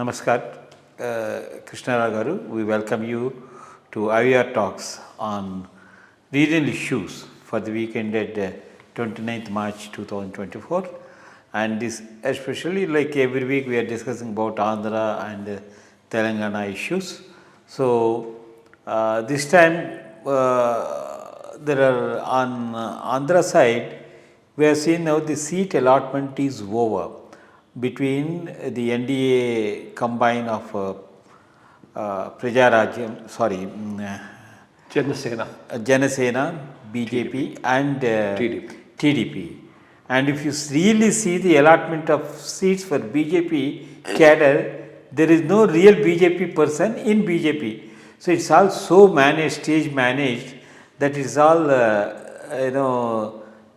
Namaskar, Krishna Rao garu. We welcome you to IYR Talks on regional issues for the week ended 29th March 2024. And this especially, like every week, we are discussing about Andhra and Telangana issues. So this time there are on Andhra side, we have seen now the seat allotment is over between the NDA combine of Prajarajyam, Janasena, BJP and TDP. And if you really see the allotment of seats for BJP cadre, there is no real BJP person in BJP. So it's all so managed, stage managed, that it's all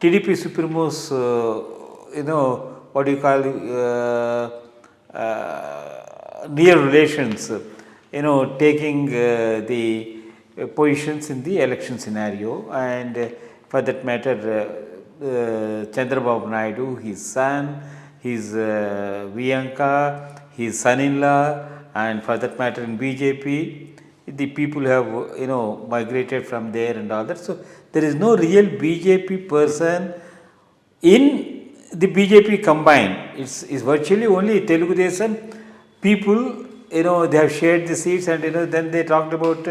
TDP supremos, what do you call near relations, taking the positions in the election scenario. And for that matter, Chandrababu Naidu, his son, his Viyanka, his son-in-law, and for that matter in BJP, the people have migrated from there and all that. So there is no real BJP person in the BJP combined. It's virtually only Telugu Desam people. They have shared the seats, and then they talked about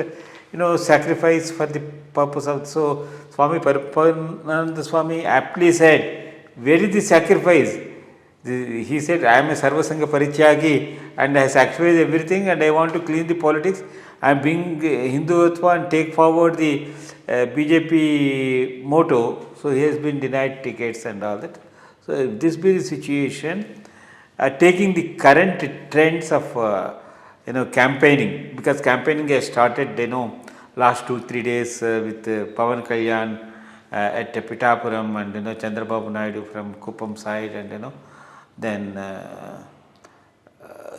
sacrifice for the purpose of. So Swami Parapananda Swami aptly said, where is the sacrifice? He said, I am a Sarvasanga Parityagi and I sacrifice everything and I want to clean the politics. I am being Hinduatva and take forward the BJP motto. So he has been denied tickets and all that. So if this be the situation, taking the current trends of campaigning, because campaigning has started last 2-3 days with Pawan Kalyan at Pitapuram and Chandrababu Naidu from Kuppam side, and then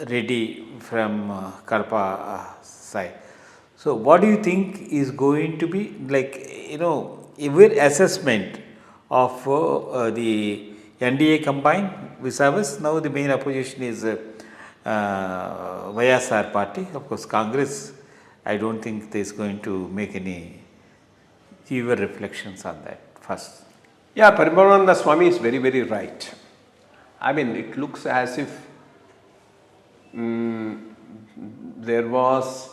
Reddy from Karpa side. So what do you think is going to be your assessment of the NDA combined vis-a-vis? Now the main opposition is YSR party. Of course, Congress, I don't think there is going to make any your reflections on that first. Yeah, Paramananda Swami is very, very right. I mean, it looks as if there was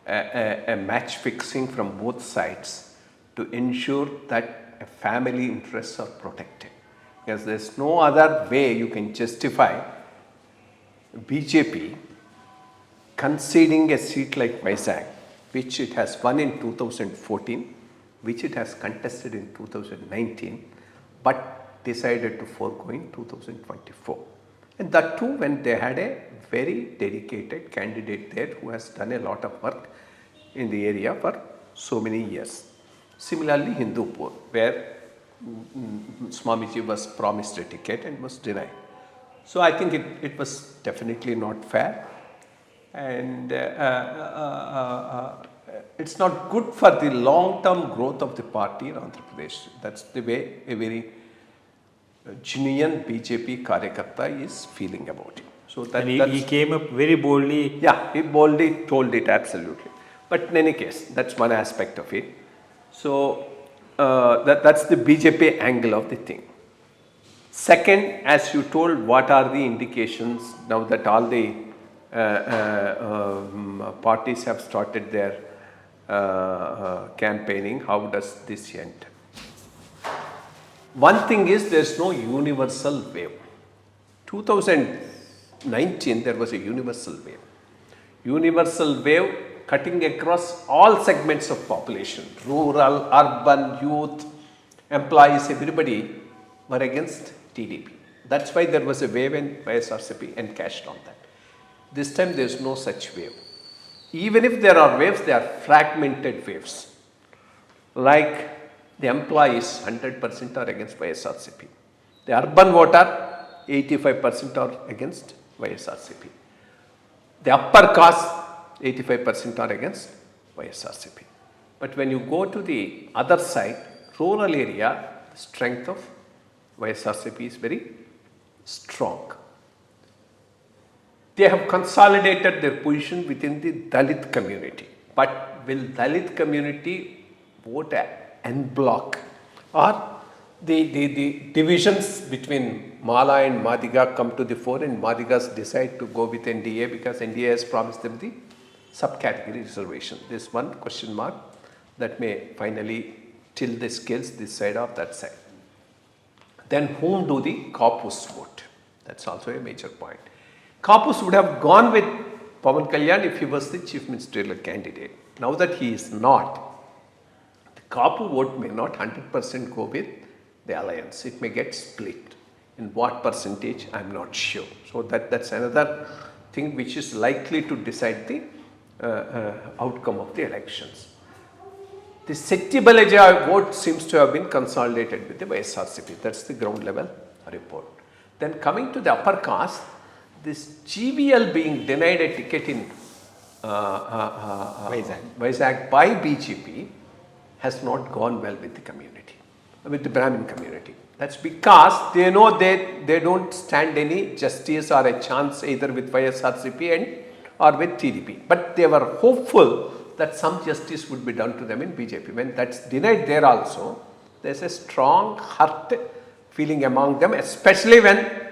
a match fixing from both sides to ensure that family interests are protected. Because there's no other way you can justify BJP conceding a seat like Vizag, which it has won in 2014, which it has contested in 2019, but decided to forego in 2024. And that too when they had a very dedicated candidate there who has done a lot of work in the area for so many years. Similarly, Hindupur, where Swamiji was promised a ticket and was denied. So I think it was definitely not fair, and it's not good for the long-term growth of the party in Andhra Pradesh. That's the way a very genuine BJP Karyakarta is feeling about it. So that he came up very boldly. Yeah, he boldly told it, absolutely. But in any case, that's one aspect of it. So that's the BJP angle of the thing. Second, as you told, what are the indications now that all the parties have started their campaigning? How does this end? One thing is, there is no universal wave. 2019 there was a universal wave. Universal wave cutting across all segments of population, rural, urban, youth, employees, everybody were against TDP. That's why there was a wave in YSRCP and cashed on that. This time there is no such wave. Even if there are waves, they are fragmented waves. Like the employees, 100% are against YSRCP. The urban voter, 85% are against YSRCP. The upper caste, 85% are against YSRCP. But when you go to the other side, rural area, the strength of YSRCP is very strong. they have consolidated their position within the Dalit community. But will Dalit community vote en bloc, or the divisions between Mala and Madiga come to the fore, and Madigas decide to go with NDA because NDA has promised them the subcategory reservation? This one question mark that may finally tilt the scales this side or that side. Then whom do the Kapus vote? That's also a major point. Kapus would have gone with Pawan Kalyan if he was the chief ministerial candidate. Now that he is not, the Kapu vote may not 100% go with the alliance. It may get split. In what percentage, I am not sure. So that's another thing which is likely to decide the outcome of the elections. The Setti Balaja vote seems to have been consolidated with the YSRCP. That's the ground level report. Then coming to the upper caste, this GVL being denied a ticket in Vizag by BJP has not gone well with the community, with the Brahmin community. That's because they know they don't stand any justice or a chance either with YSRCP or with TDP. But they were hopeful that some justice would be done to them in BJP. When that's denied there also, there's a strong hurt feeling among them, especially when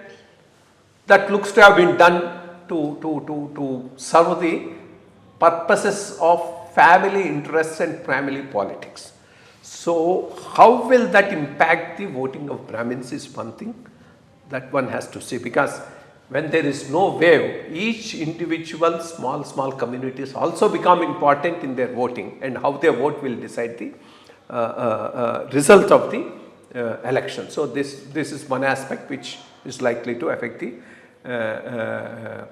that looks to have been done to serve the purposes of family interests and family politics. So how will that impact the voting of Brahmins is one thing that one has to see, because when there is no wave, each individual small communities also become important in their voting, and how their vote will decide the result of the election. So this is one aspect which is likely to affect the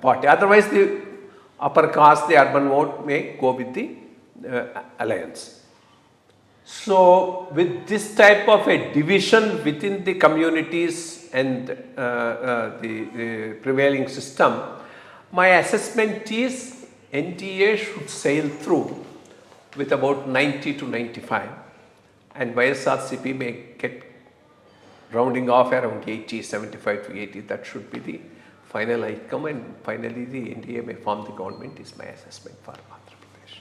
party. Otherwise, the upper caste, the urban vote may go with the alliance. So with this type of a division within the communities and the prevailing system, my assessment is NDA should sail through with about 90 to 95, and YSRCP may get rounding off around 80, 75 to 80. That should be the final outcome, and finally the NDA may form the government is my assessment for Andhra Pradesh.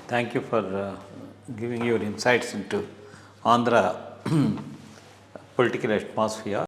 Thank you for giving your insights into Andhra political atmosphere.